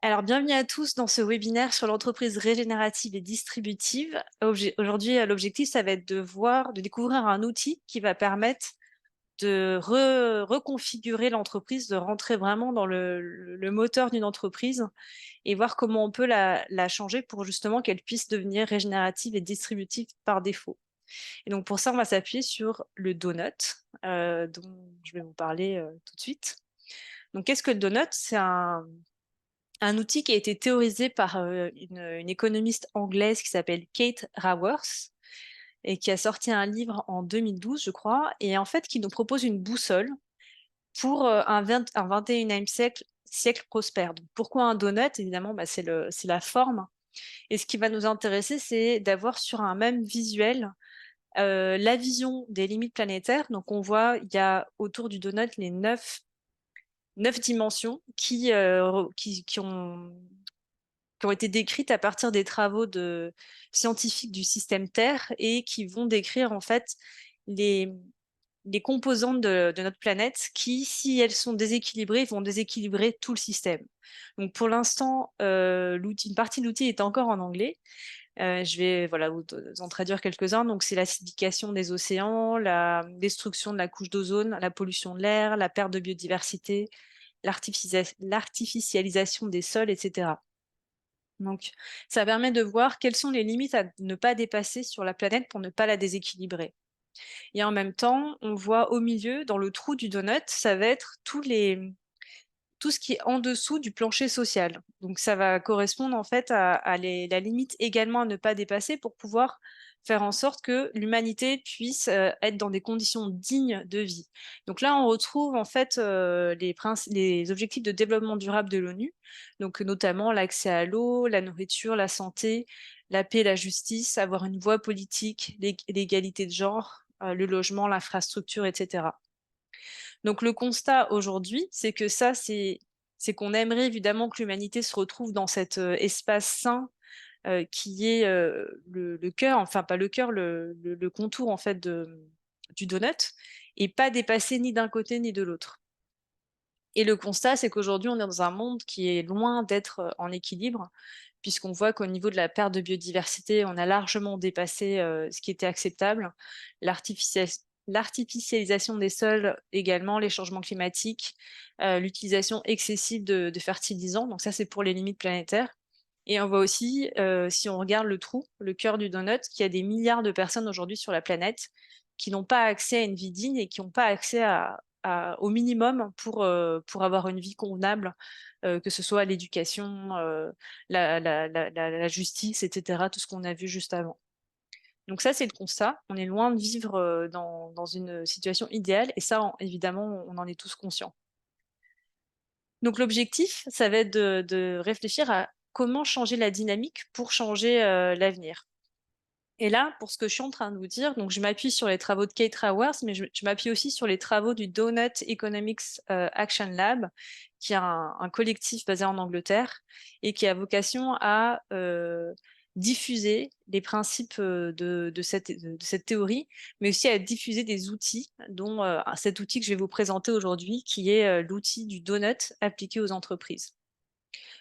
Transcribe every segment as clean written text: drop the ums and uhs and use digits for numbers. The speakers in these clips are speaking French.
Alors, bienvenue à tous dans ce webinaire sur l'entreprise régénérative et distributive. Aujourd'hui, l'objectif, ça va être de découvrir un outil qui va permettre de reconfigurer l'entreprise, de rentrer vraiment dans le moteur d'une entreprise et voir comment on peut la changer pour justement qu'elle puisse devenir régénérative et distributive par défaut. Et donc, pour ça, on va s'appuyer sur le donut, dont je vais vous parler tout de suite. Donc, qu'est-ce que le donut? C'est un outil qui a été théorisé par une économiste anglaise qui s'appelle Kate Raworth et qui a sorti un livre en 2012, je crois, et en fait qui nous propose une boussole pour un 21e siècle prospère. Donc, pourquoi un donut? Évidemment, bah, c'est la forme. Et ce qui va nous intéresser, c'est d'avoir sur un même visuel la vision des limites planétaires. Donc, on voit, il y a autour du donut les neuf dimensions qui ont été décrites à partir des travaux de scientifiques du système Terre et qui vont décrire en fait les, les composantes de notre planète qui, si elles sont déséquilibrées, vont déséquilibrer tout le système. Donc pour l'instant, une partie de l'outil est encore en anglais. Je vais vous en traduire quelques-uns. Donc c'est l'acidification des océans, la destruction de la couche d'ozone, la pollution de l'air, la perte de biodiversité, l'artificialisation des sols, etc. Donc, ça permet de voir quelles sont les limites à ne pas dépasser sur la planète pour ne pas la déséquilibrer. Et en même temps, on voit au milieu, dans le trou du donut, ça va être tout ce qui est en dessous du plancher social. Donc ça va correspondre en fait à la limite également à ne pas dépasser pour pouvoir faire en sorte que l'humanité puisse être dans des conditions dignes de vie. Donc là, on retrouve en fait les objectifs de développement durable de l'ONU, donc notamment l'accès à l'eau, la nourriture, la santé, la paix, la justice, avoir une voix politique, l'égalité de genre, le logement, l'infrastructure, etc. Donc le constat aujourd'hui, c'est que c'est qu'on aimerait évidemment que l'humanité se retrouve dans cet espace sain qui est le cœur, enfin pas le cœur, le contour en fait du donut, et pas dépasser ni d'un côté ni de l'autre. Et le constat, c'est qu'aujourd'hui, on est dans un monde qui est loin d'être en équilibre, puisqu'on voit qu'au niveau de la perte de biodiversité, on a largement dépassé ce qui était acceptable. L'artificialisation des sols également, les changements climatiques, l'utilisation excessive de fertilisants. Donc ça, c'est pour les limites planétaires. Et on voit aussi, si on regarde le trou, le cœur du donut, qu'il y a des milliards de personnes aujourd'hui sur la planète qui n'ont pas accès à une vie digne et qui n'ont pas accès au minimum pour avoir une vie convenable, que ce soit l'éducation, la justice, etc., tout ce qu'on a vu juste avant. Donc ça, c'est le constat. On est loin de vivre dans une situation idéale et ça, évidemment, on en est tous conscients. Donc l'objectif, ça va être de réfléchir à comment changer la dynamique pour changer l'avenir. Et là, pour ce que je suis en train de vous dire, donc je m'appuie sur les travaux de Kate Raworth, mais je m'appuie aussi sur les travaux du Donut Economics Action Lab, qui est un collectif basé en Angleterre et qui a vocation à diffuser les principes de cette théorie, mais aussi à diffuser des outils, dont cet outil que je vais vous présenter aujourd'hui, qui est l'outil du donut appliqué aux entreprises.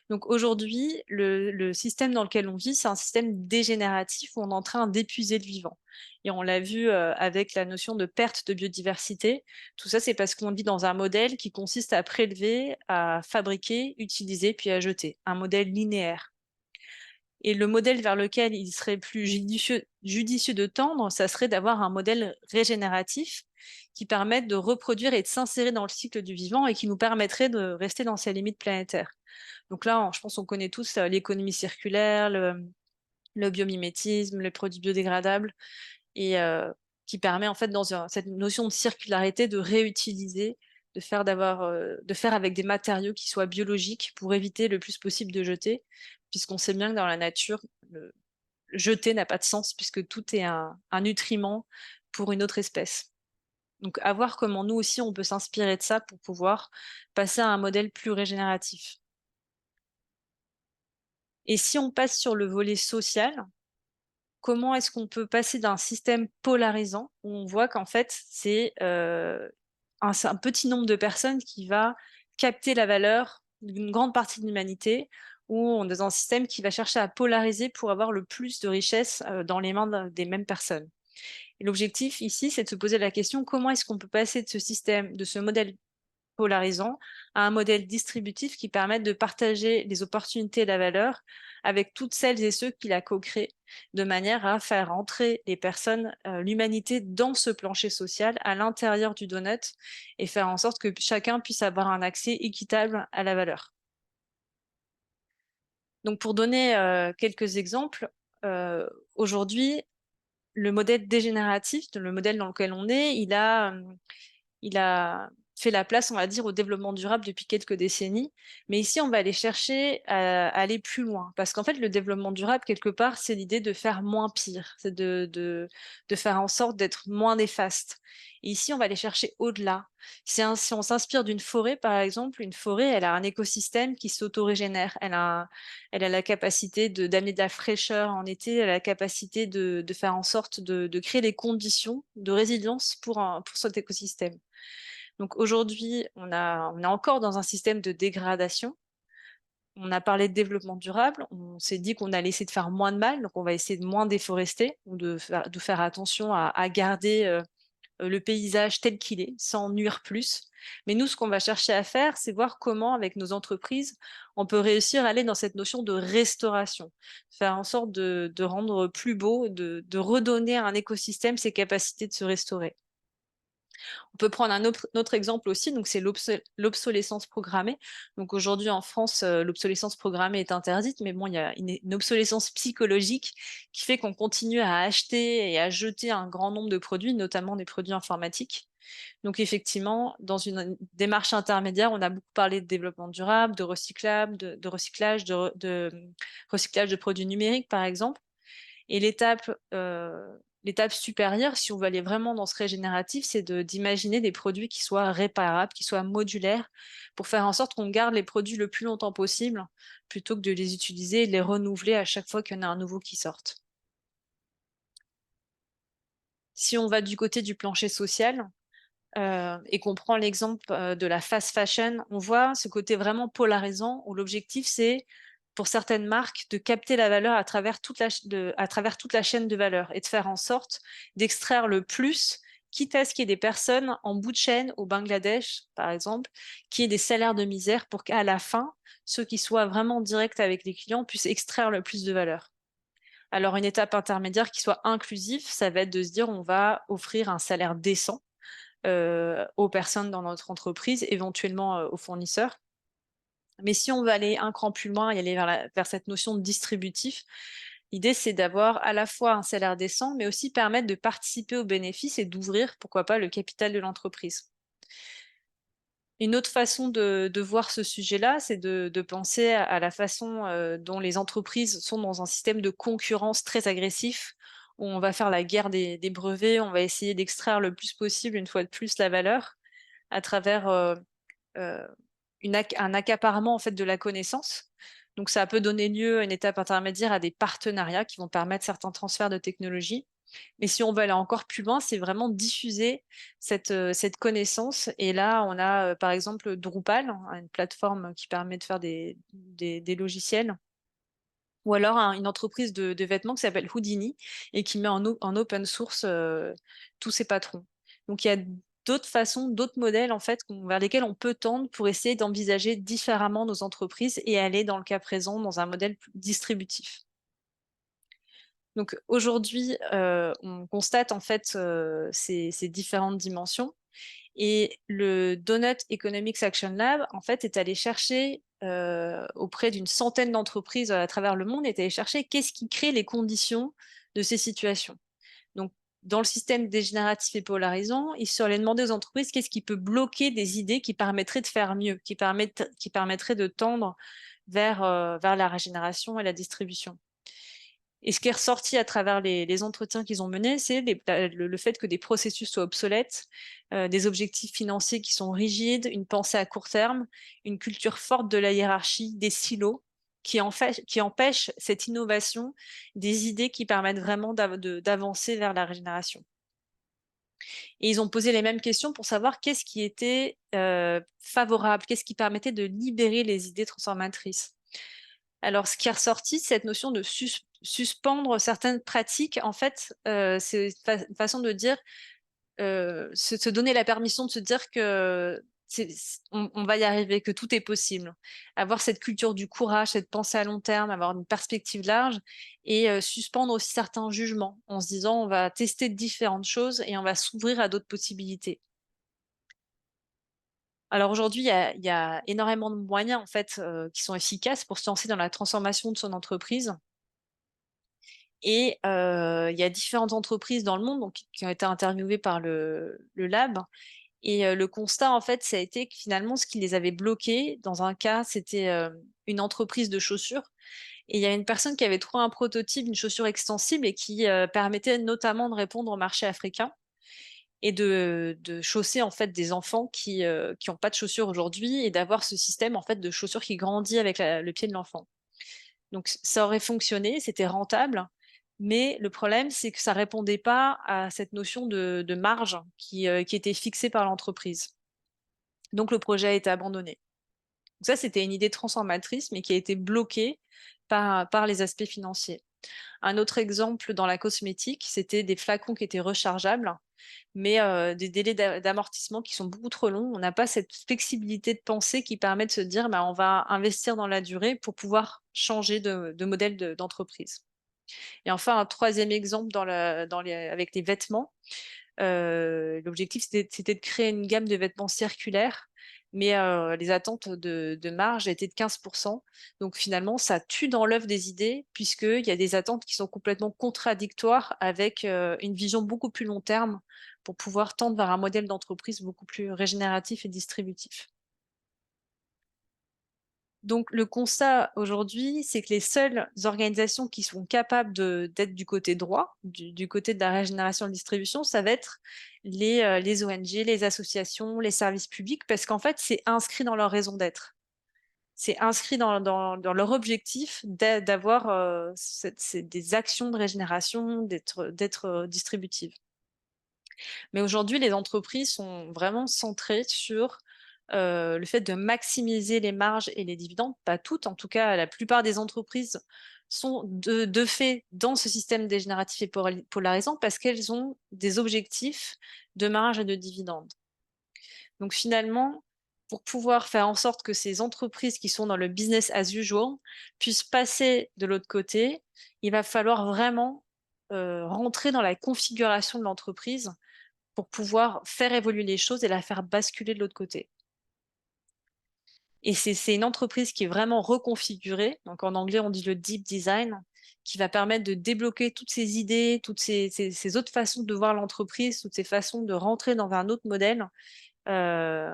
Donc aujourd'hui, le système dans lequel on vit, c'est un système dégénératif où on est en train d'épuiser le vivant. Et on l'a vu avec la notion de perte de biodiversité. Tout ça, c'est parce qu'on vit dans un modèle qui consiste à prélever, à fabriquer, utiliser, puis à jeter. Un modèle linéaire. Et le modèle vers lequel il serait plus judicieux de tendre, ça serait d'avoir un modèle régénératif qui permette de reproduire et de s'insérer dans le cycle du vivant et qui nous permettrait de rester dans ses limites planétaires. Donc là, je pense qu'on connaît tous l'économie circulaire, le biomimétisme, les produits biodégradables, et qui permet en fait cette notion de circularité de réutiliser, de faire avec des matériaux qui soient biologiques pour éviter le plus possible de jeter, puisqu'on sait bien que dans la nature, jeter n'a pas de sens puisque tout est un nutriment pour une autre espèce. Donc à voir comment nous aussi on peut s'inspirer de ça pour pouvoir passer à un modèle plus régénératif. Et si on passe sur le volet social, comment est-ce qu'on peut passer d'un système polarisant où on voit qu'en fait c'est un petit nombre de personnes qui va capter la valeur d'une grande partie de l'humanité, ou on est dans un système qui va chercher à polariser pour avoir le plus de richesse dans les mains des mêmes personnes. Et l'objectif ici, c'est de se poser la question, comment est-ce qu'on peut passer de ce système, de ce modèle polarisant à un modèle distributif qui permette de partager les opportunités et la valeur avec toutes celles et ceux qui la co-créent, de manière à faire entrer les personnes, l'humanité dans ce plancher social à l'intérieur du donut et faire en sorte que chacun puisse avoir un accès équitable à la valeur. Donc pour donner quelques exemples, aujourd'hui, le modèle dégénératif, le modèle dans lequel on est, il a fait la place, on va dire, au développement durable depuis quelques décennies. Mais ici, on va aller chercher à aller plus loin. Parce qu'en fait, le développement durable, quelque part, c'est l'idée de faire moins pire. C'est de faire en sorte d'être moins néfaste. Et ici, on va aller chercher au-delà. Si on s'inspire d'une forêt, par exemple, une forêt, elle a un écosystème qui s'autorégénère. Elle a la capacité d'amener de la fraîcheur en été, elle a la capacité de faire en sorte de créer les conditions de résilience pour cet écosystème. Donc aujourd'hui, on est encore dans un système de dégradation. On a parlé de développement durable, on s'est dit qu'on allait essayer de faire moins de mal, donc on va essayer de moins déforester ou de faire attention à garder le paysage tel qu'il est, sans nuire plus. Mais nous, ce qu'on va chercher à faire, c'est voir comment, avec nos entreprises, on peut réussir à aller dans cette notion de restauration, faire en sorte de rendre plus beau, de redonner à un écosystème ses capacités de se restaurer. On peut prendre un autre exemple aussi, donc c'est l'obsolescence programmée. Donc aujourd'hui en France, l'obsolescence programmée est interdite, mais bon, il y a une obsolescence psychologique qui fait qu'on continue à acheter et à jeter un grand nombre de produits, notamment des produits informatiques. Donc effectivement, dans une démarche intermédiaire, on a beaucoup parlé de développement durable, de recyclable, de recyclage, recyclage de produits numériques, par exemple. Et l'étape supérieure, si on veut aller vraiment dans ce régénératif, c'est d'imaginer des produits qui soient réparables, qui soient modulaires, pour faire en sorte qu'on garde les produits le plus longtemps possible, plutôt que de les utiliser et de les renouveler à chaque fois qu'il y en a un nouveau qui sorte. Si on va du côté du plancher social, et qu'on prend l'exemple de la fast fashion, on voit ce côté vraiment polarisant où l'objectif c'est pour certaines marques de capter la valeur à travers toute la chaîne de valeur et de faire en sorte d'extraire le plus, quitte à ce qu'il y ait des personnes en bout de chaîne au Bangladesh, par exemple, qui aient des salaires de misère pour qu'à la fin, ceux qui soient vraiment directs avec les clients puissent extraire le plus de valeur. Alors une étape intermédiaire qui soit inclusive, ça va être de se dire on va offrir un salaire décent aux personnes dans notre entreprise, éventuellement aux fournisseurs. Mais si on veut aller un cran plus loin et aller vers cette notion de distributif, l'idée c'est d'avoir à la fois un salaire décent, mais aussi permettre de participer aux bénéfices et d'ouvrir, pourquoi pas, le capital de l'entreprise. Une autre façon de voir ce sujet-là, c'est de penser à la façon dont les entreprises sont dans un système de concurrence très agressif, où on va faire la guerre des brevets, on va essayer d'extraire le plus possible, une fois de plus, la valeur à travers euh, un accaparement en fait de la connaissance. Donc ça peut donner lieu à une étape intermédiaire à des partenariats qui vont permettre certains transferts de technologie. Mais si on veut aller encore plus loin, c'est vraiment diffuser cette connaissance. Et là, on a par exemple Drupal, hein, une plateforme qui permet de faire des logiciels. Ou alors une entreprise de vêtements qui s'appelle Houdini et qui met en open source tous ses patrons. Donc il y a d'autres façons, d'autres modèles en fait vers lesquels on peut tendre pour essayer d'envisager différemment nos entreprises et aller dans le cas présent dans un modèle plus distributif. Donc aujourd'hui, on constate en fait ces différentes dimensions et le Donut Economics Action Lab en fait est allé chercher auprès d'une centaine d'entreprises à travers le monde, est allé chercher qu'est-ce qui crée les conditions de ces situations. Donc dans le système dégénératif et polarisant, il se allait demander aux entreprises qu'est-ce qui peut bloquer des idées qui permettraient de faire mieux, qui permettraient de tendre vers la régénération et la distribution. Et ce qui est ressorti à travers les entretiens qu'ils ont menés, c'est le fait que des processus soient obsolètes, des objectifs financiers qui sont rigides, une pensée à court terme, une culture forte de la hiérarchie, des silos, qui empêchent cette innovation, des idées qui permettent vraiment d'avancer vers la régénération. Et ils ont posé les mêmes questions pour savoir qu'est-ce qui était favorable, qu'est-ce qui permettait de libérer les idées transformatrices. Alors, ce qui est ressorti, c'est cette notion de suspendre certaines pratiques. En fait, c'est une façon de dire, se donner la permission de se dire que on va y arriver, que tout est possible. Avoir cette culture du courage, cette pensée à long terme, avoir une perspective large et suspendre aussi certains jugements en se disant on va tester différentes choses et on va s'ouvrir à d'autres possibilités. Alors aujourd'hui, il y a énormément de moyens en fait qui sont efficaces pour se lancer dans la transformation de son entreprise. Et il y a différentes entreprises dans le monde donc qui ont été interviewées par le lab et le constat, en fait, ça a été que finalement, ce qui les avait bloqués, dans un cas, c'était, une entreprise de chaussures et il y a une personne qui avait trouvé un prototype d'une chaussure extensible et qui, permettait notamment de répondre au marché africain et de chausser, en fait, des enfants qui ont pas de chaussures aujourd'hui et d'avoir ce système, en fait, de chaussures qui grandit avec le pied de l'enfant. Donc ça aurait fonctionné, c'était rentable, mais le problème, c'est que ça répondait pas à cette notion de marge qui était fixée par l'entreprise. Donc le projet a été abandonné. Donc ça, c'était une idée transformatrice, mais qui a été bloquée par les aspects financiers. Un autre exemple dans la cosmétique, c'était des flacons qui étaient rechargeables, mais des délais d'amortissement qui sont beaucoup trop longs. On n'a pas cette flexibilité de pensée qui permet de se dire: «Bah, on va investir dans la durée pour pouvoir changer de modèle d'entreprise». Et enfin, un troisième exemple avec les vêtements. L'objectif, c'était de créer une gamme de vêtements circulaires, mais les attentes de marge étaient de 15. Donc finalement, ça tue dans l'œuf des idées, puisqu'il y a des attentes qui sont complètement contradictoires avec, une vision beaucoup plus long terme pour pouvoir tendre vers un modèle d'entreprise beaucoup plus régénératif et distributif. Donc le constat aujourd'hui, c'est que les seules organisations qui sont capables d'être du côté droit, du côté de la régénération et de distribution, ça va être les ONG, les associations, les services publics, parce qu'en fait, c'est inscrit dans leur raison d'être. C'est inscrit dans leur objectif d'avoir, des actions de régénération, d'être, distributives. Mais aujourd'hui, les entreprises sont vraiment centrées sur, le fait de maximiser les marges et les dividendes. Pas toutes, en tout cas, la plupart des entreprises sont de fait dans ce système dégénératif et polarisant parce qu'elles ont des objectifs de marge et de dividendes. Donc finalement, pour pouvoir faire en sorte que ces entreprises qui sont dans le business as usual puissent passer de l'autre côté, il va falloir vraiment, rentrer dans la configuration de l'entreprise pour pouvoir faire évoluer les choses et la faire basculer de l'autre côté. Et c'est une entreprise qui est vraiment reconfigurée, donc en anglais on dit le deep design, qui va permettre de débloquer toutes ces idées, toutes ces autres façons de voir l'entreprise, toutes ces façons de rentrer dans un autre modèle, heu,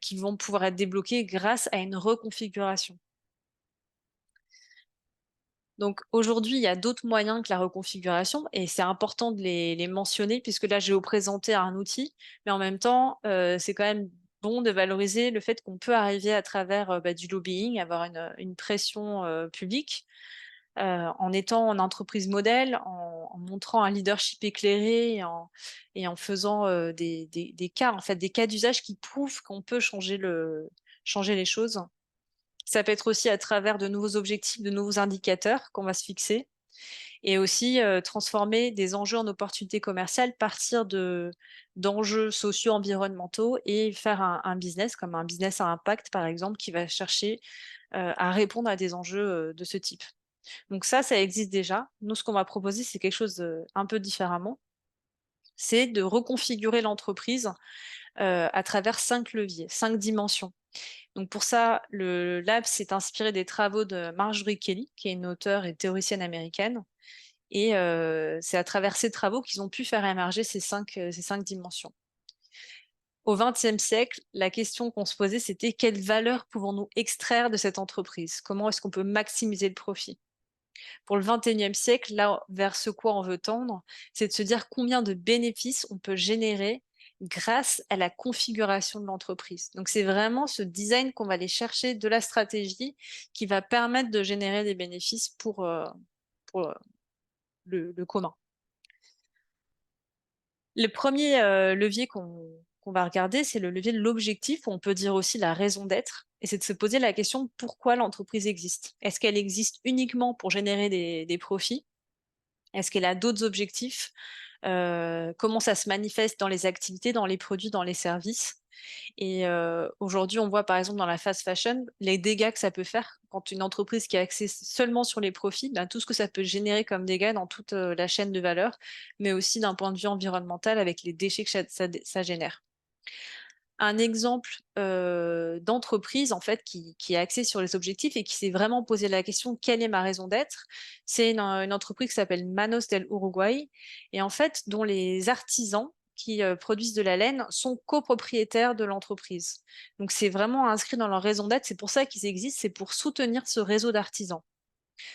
qui vont pouvoir être débloquées grâce à une reconfiguration. Donc aujourd'hui, il y a d'autres moyens que la reconfiguration et c'est important de les mentionner puisque là, je vais vous présenter un outil, mais en même temps, c'est quand même bon de valoriser le fait qu'on peut arriver à travers, du lobbying, avoir une pression, publique, en étant en entreprise modèle, en montrant un leadership éclairé et en faisant, des cas, en fait, des cas d'usage qui prouvent qu'on peut changer les choses. Ça peut être aussi à travers de nouveaux objectifs, de nouveaux indicateurs qu'on va se fixer et aussi, transformer des enjeux en opportunités commerciales, partir d'enjeux sociaux, environnementaux et faire un business comme un business à impact, par exemple, qui va chercher, à répondre à des enjeux, de ce type. Donc ça existe déjà. Nous, ce qu'on va proposer, c'est quelque chose, un peu différemment. C'est de reconfigurer l'entreprise, à travers 5 leviers, 5 dimensions. Donc pour ça, le lab s'est inspiré des travaux de Marjorie Kelly, qui est une auteure et théoricienne américaine et c'est à travers ces travaux qu'ils ont pu faire émerger ces cinq dimensions. Au XXe siècle, la question qu'on se posait, c'était: «Quelle valeur pouvons-nous extraire de cette entreprise? Comment est-ce qu'on peut maximiser le profit?» Pour le XXIe siècle, là, vers ce quoi on veut tendre, c'est de se dire combien de bénéfices on peut générer grâce à la configuration de l'entreprise. Donc c'est vraiment ce design qu'on va aller chercher de la stratégie qui va permettre de générer des bénéfices pour, le commun. Le premier levier qu'on qu'on va regarder, c'est le levier de l'objectif, ou on peut dire aussi la raison d'être, et c'est de se poser la question pourquoi l'entreprise existe. Est-ce qu'elle existe uniquement pour générer des profits? Est-ce qu'elle a d'autres objectifs? Comment ça se manifeste dans les activités, dans les produits, dans les services? Et aujourd'hui, on voit par exemple dans la fast fashion, les dégâts que ça peut faire quand une entreprise qui est axée seulement sur les profits, ben, tout ce que ça peut générer comme dégâts dans toute, la chaîne de valeur, mais aussi d'un point de vue environnemental avec les déchets que ça génère. Un exemple, d'entreprise en fait qui est axée sur les objectifs et qui s'est vraiment posé la question: «Quelle est ma raison d'être?» C'est une entreprise qui s'appelle Manos del Uruguay, et en fait dont les artisans qui, produisent de la laine sont copropriétaires de l'entreprise. Donc c'est vraiment inscrit dans leur raison d'être, c'est pour ça qu'ils existent, c'est pour soutenir ce réseau d'artisans.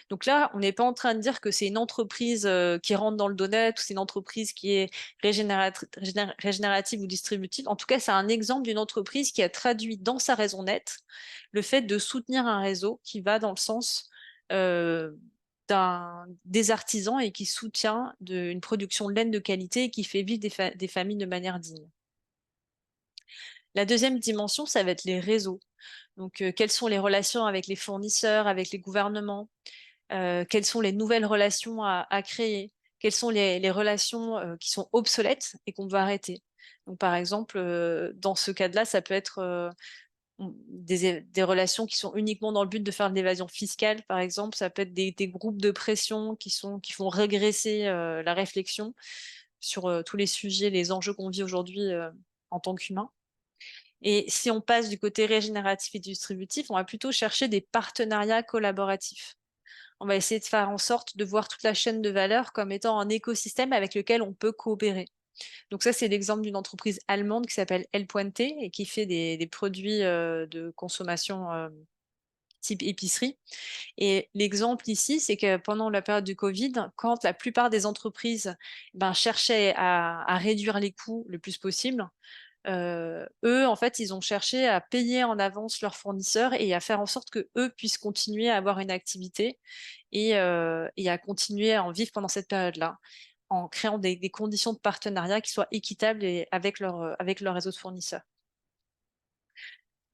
Donc là, on n'est pas en train de dire que c'est une entreprise, qui rentre dans le donut, ou c'est une entreprise qui est régénérative ou distributive. En tout cas, c'est un exemple d'une entreprise qui a traduit dans sa raison d'être le fait de soutenir un réseau qui va dans le sens, heu, des artisans, et qui soutient une production de laine de qualité et qui fait vivre des familles de manière digne. La deuxième dimension, ça va être les réseaux. Donc, quelles sont les relations avec les fournisseurs, avec les gouvernements? Quelles sont les nouvelles relations à créer? Quelles sont les relations, qui sont obsolètes et qu'on doit arrêter? Donc par exemple, dans ce cas-là, ça peut être, des relations qui sont uniquement dans le but de faire de l'évasion fiscale, par exemple. Ça peut être des groupes de pression qui font régresser, la réflexion sur, tous les sujets, les enjeux qu'on vit aujourd'hui, en tant qu'humains. Et si on passe du côté régénératif et distributif, on va plutôt chercher des partenariats collaboratifs. On va essayer de faire en sorte de voir toute la chaîne de valeur comme étant un écosystème avec lequel on peut coopérer. Donc ça, c'est l'exemple d'une entreprise allemande qui s'appelle El Puente et qui fait des produits, de consommation, type épicerie. Et l'exemple ici, c'est que pendant la période du covid, quand la plupart des entreprises, ben, cherchaient à réduire les coûts le plus possible, eux, en fait, ils ont cherché à payer en avance leurs fournisseurs et à faire en sorte qu'eux puissent continuer à avoir une activité et à continuer à en vivre pendant cette période-là, en créant des conditions de partenariat qui soient équitables et avec leur réseau de fournisseurs.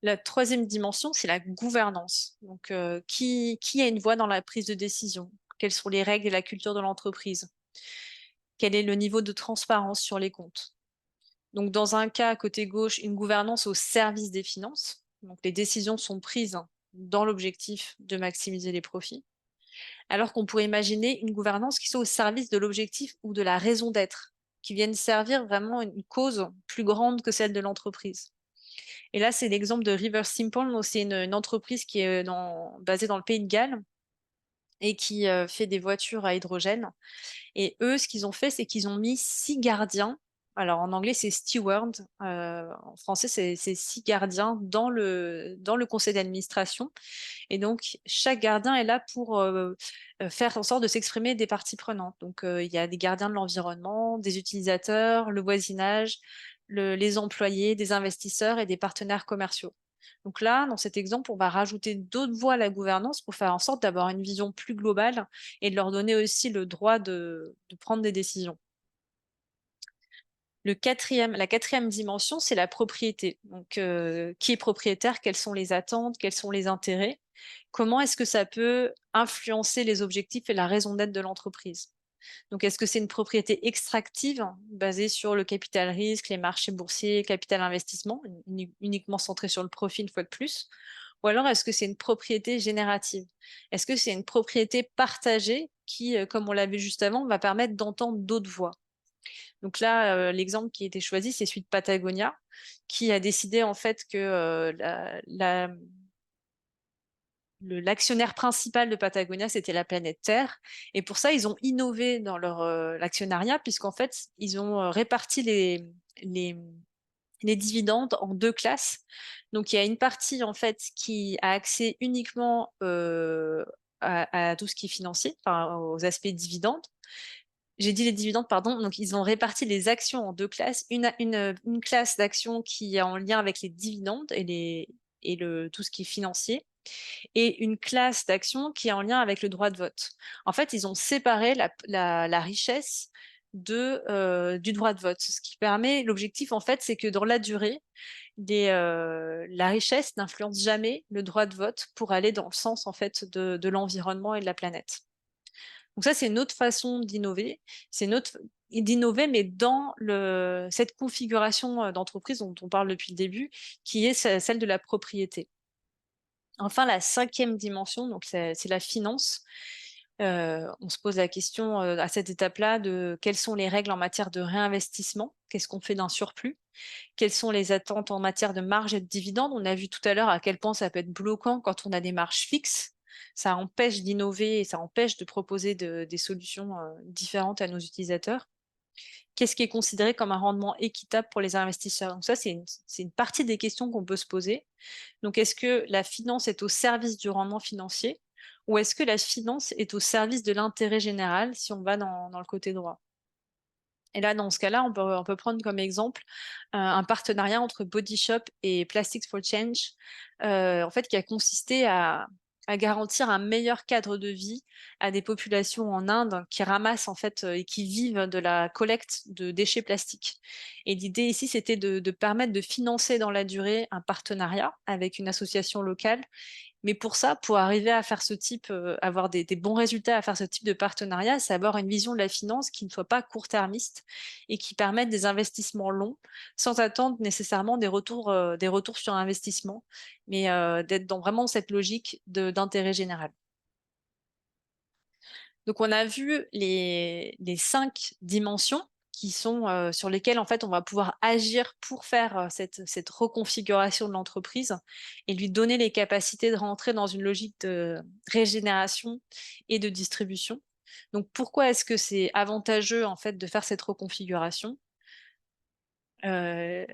La troisième dimension, c'est la gouvernance. Donc, qui a une voix dans la prise de décision? Quelles sont les règles et la culture de l'entreprise? Quel est le niveau de transparence sur les comptes? Donc dans un cas, côté gauche, une gouvernance au service des finances. Donc les décisions sont prises dans l'objectif de maximiser les profits. Alors qu'on pourrait imaginer une gouvernance qui soit au service de l'objectif ou de la raison d'être, qui vienne servir vraiment une cause plus grande que celle de l'entreprise. Et là, c'est l'exemple de River Simple. Donc, c'est une entreprise qui est basée dans le Pays de Galles et qui fait des voitures à hydrogène. Et eux, ce qu'ils ont fait, c'est qu'ils ont mis 6 gardiens. Alors en anglais, c'est steward, en français, c'est 6 gardiens dans le conseil d'administration, et donc chaque gardien est là pour, faire en sorte de s'exprimer des parties prenantes. Donc, il y a des gardiens de l'environnement, des utilisateurs, le voisinage, les employés, des investisseurs et des partenaires commerciaux. Donc là, dans cet exemple, on va rajouter d'autres voies à la gouvernance pour faire en sorte d'avoir une vision plus globale et de leur donner aussi le droit de prendre des décisions. La quatrième dimension, c'est la propriété. Donc, qui est propriétaire? Quelles sont les attentes? Quels sont les intérêts? Comment est-ce que ça peut influencer les objectifs et la raison d'être de l'entreprise? Donc, est-ce que c'est une propriété extractive, basée sur le capital risque, les marchés boursiers, capital investissement, uniquement centrée sur le profit une fois de plus? Ou alors est-ce que c'est une propriété générative? Est-ce que c'est une propriété partagée qui, comme on l'a vu juste avant, va permettre d'entendre d'autres voix? Donc là, l'exemple qui a été choisi, c'est celui de Patagonia, qui a décidé en fait que, l'actionnaire principal de Patagonia, c'était la planète Terre, et pour ça, ils ont innové dans leur, l'actionnariat, puisqu'en fait, ils ont, réparti les les dividendes en 2 classes. Donc il y a une partie en fait qui a accès uniquement, à tout ce qui est financier, enfin aux aspects dividendes. J'ai dit les dividendes, pardon, donc ils ont réparti les actions en 2 classes. Une classe d'actions qui est en lien avec les dividendes et tout ce qui est financier, et une classe d'actions qui est en lien avec le droit de vote. En fait, ils ont séparé la richesse du droit de vote. Ce qui permet l'objectif en fait, c'est que dans la durée, la richesse n'influence jamais le droit de vote pour aller dans le sens en fait de l'environnement et de la planète. Donc ça, c'est une autre façon d'innover. C'est une autre d'innover, mais dans cette configuration, d'entreprise dont on parle depuis le début, qui est celle de la propriété. Enfin, la 5e dimension, donc c'est la finance. On se pose la question, à cette étape-là de quelles sont les règles en matière de réinvestissement? Qu'est-ce qu'on fait d'un surplus? Quelles sont les attentes en matière de marge et de dividendes? On a vu tout à l'heure à quel point ça peut être bloquant quand on a des marges fixes. Ça empêche d'innover et ça empêche de proposer des solutions différentes à nos utilisateurs. Qu'est-ce qui est considéré comme un rendement équitable pour les investisseurs? Donc ça, c'est une partie des questions qu'on peut se poser. Donc est-ce que la finance est au service du rendement financier ou est-ce que la finance est au service de l'intérêt général si on va dans le côté droit? Et là, dans ce cas-là, on peut prendre comme exemple, un partenariat entre Body Shop et Plastics for Change, en fait, qui a consisté à garantir un meilleur cadre de vie à des populations en Inde qui ramassent, en fait, et qui vivent de la collecte de déchets plastiques. Et l'idée ici, c'était de permettre de financer dans la durée un partenariat avec une association locale, mais pour ça, pour arriver à faire ce type, avoir des bons résultats, à faire ce type de partenariat, c'est avoir une vision de la finance qui ne soit pas court-termiste et qui permette des investissements longs, sans attendre nécessairement des retours sur investissement, mais d'être dans vraiment cette logique d'intérêt général. Donc on a vu les 5 dimensions qui sont, sur lesquelles en fait on va pouvoir agir pour faire, cette reconfiguration de l'entreprise et lui donner les capacités de rentrer dans une logique de régénération et de distribution. Donc pourquoi est-ce que c'est avantageux en fait de faire cette reconfiguration? Heu,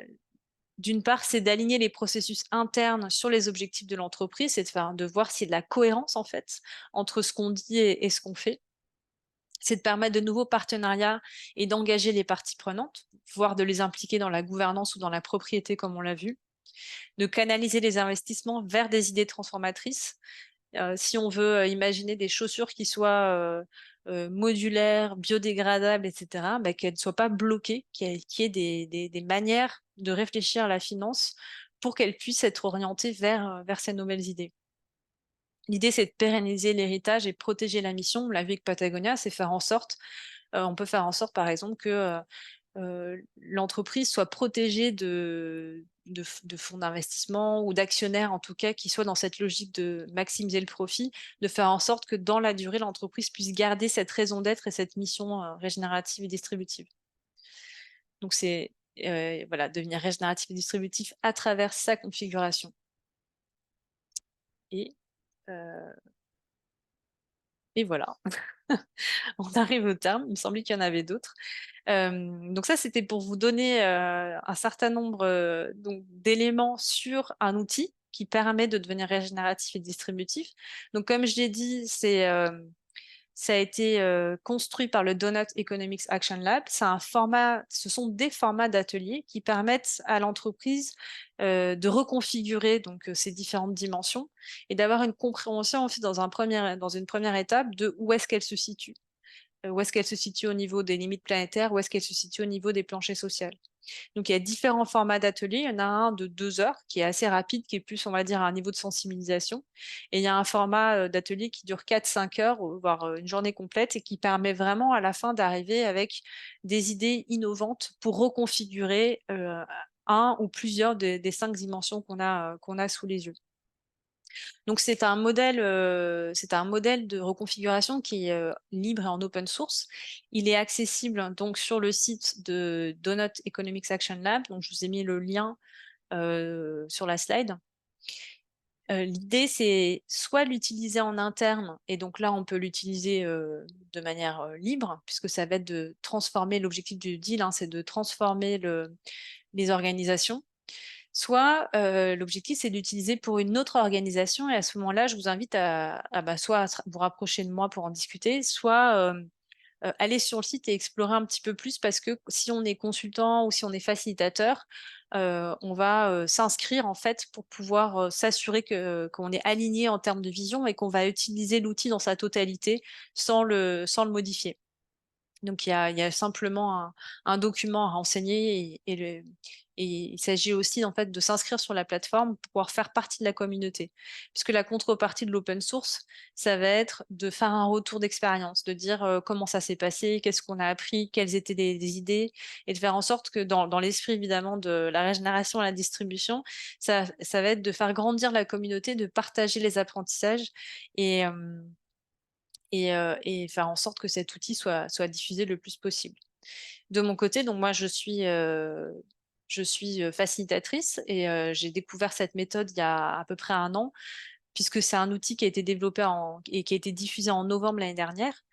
d'une part, c'est d'aligner les processus internes sur les objectifs de l'entreprise, c'est de voir s'il y a de la cohérence en fait entre ce qu'on dit et ce qu'on fait. C'est de permettre de nouveaux partenariats et d'engager les parties prenantes, voire de les impliquer dans la gouvernance ou dans la propriété comme on l'a vu, de canaliser les investissements vers des idées transformatrices. Si on veut, imaginer des chaussures qui soient, modulaires, biodégradables et cetera, bah, qu'elles ne soient pas bloquées, qu'il y ait des manières de réfléchir à la finance pour qu'elles puissent être orientées vers ces nouvelles idées. L'idée, c'est de pérenniser l'héritage et protéger la mission. On l'a vu avec Patagonia, c'est faire en sorte on peut faire en sorte, par exemple, que, l'entreprise soit protégée de fonds d'investissement ou d'actionnaires, en tout cas, qui soient dans cette logique de maximiser le profit, de faire en sorte que dans la durée, l'entreprise puisse garder cette raison d'être et cette mission, régénérative et distributive. Donc c'est, voilà, devenir régénératif et distributif à travers sa configuration et heu et voilà. On arrive au terme, il me semblait qu'il y en avait d'autres. Donc ça, c'était pour vous donner, un certain nombre, donc d'éléments sur un outil qui permet de devenir régénératif et distributif. Donc comme je l'ai dit, ça a été, construit par le Donut Economics Action Lab. Ce sont des formats d'ateliers qui permettent à l'entreprise, de reconfigurer donc, ces différentes dimensions et d'avoir une compréhension ensuite dans une première étape de où est-ce qu'elle se situe. Où est-ce qu'elle se situe au niveau des limites planétaires? Où est-ce qu'elle se situe au niveau des planchers sociales? Donc il y a différents formats d'ateliers. Il y en a un de 2 heures qui est assez rapide, qui est plus, on va dire, à un niveau de sensibilisation et il y a un format, d'atelier qui dure 4-5 heures, voire, une journée complète et qui permet vraiment à la fin d'arriver avec des idées innovantes pour reconfigurer, un ou plusieurs des 5 dimensions qu'on a sous les yeux. Donc c'est un modèle de reconfiguration qui est, libre et en open source. Il est accessible donc sur le site de Donut Economics Action Lab, donc je vous ai mis le lien, sur la slide. L'idée, c'est soit de l'utiliser en interne et donc là, on peut l'utiliser, de manière, libre puisque ça va être de transformer l'objectif du deal, hein, c'est de transformer les organisations. Soit, l'objectif, c'est d'utiliser pour une autre organisation et à ce moment-là, je vous invite bah, soit à vous rapprocher de moi pour en discuter, soit, aller sur le site et explorer un petit peu plus parce que si on est consultant ou si on est facilitateur, on va, s'inscrire en fait pour pouvoir, s'assurer qu'on est aligné en termes de vision et qu'on va utiliser l'outil dans sa totalité sans le modifier. Donc il y a simplement un document à renseigner et il s'agit aussi en fait de s'inscrire sur la plateforme pour pouvoir faire partie de la communauté. Puisque la contrepartie de l'open source, ça va être de faire un retour d'expérience, de dire, comment ça s'est passé, qu'est-ce qu'on a appris, quelles étaient des idées et de faire en sorte que dans l'esprit évidemment de la régénération et la distribution, ça va être de faire grandir la communauté, de partager les apprentissages et hem et faire en sorte que cet outil soit diffusé le plus possible. De mon côté, donc moi je suis facilitatrice et j'ai découvert cette méthode il y a à peu près 1 an, puisque c'est un outil qui a été développé et qui a été diffusé en novembre l'année dernière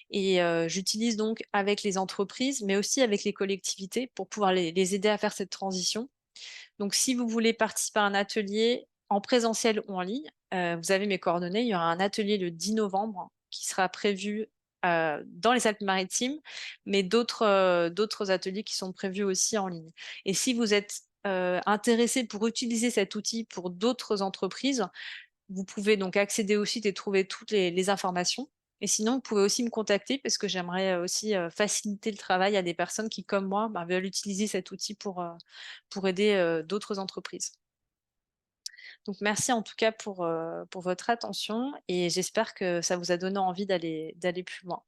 et j'utilise donc avec les entreprises, mais aussi avec les collectivités pour pouvoir les aider à faire cette transition. Donc si vous voulez participer à un atelier en présentiel ou en ligne, vous avez mes coordonnées. Il y aura un atelier le 10 novembre qui sera prévu, dans les Alpes-Maritimes, mais d'autres ateliers qui sont prévus aussi en ligne. Et si vous êtes, intéressé pour utiliser cet outil pour d'autres entreprises, vous pouvez donc accéder au site et trouver toutes les informations. Et sinon, vous pouvez aussi me contacter parce que j'aimerais, aussi, faciliter le travail à des personnes qui, comme moi, bah, veulent utiliser cet outil pour aider, d'autres entreprises. Donc merci en tout cas pour votre attention et j'espère que ça vous a donné envie d'aller plus loin.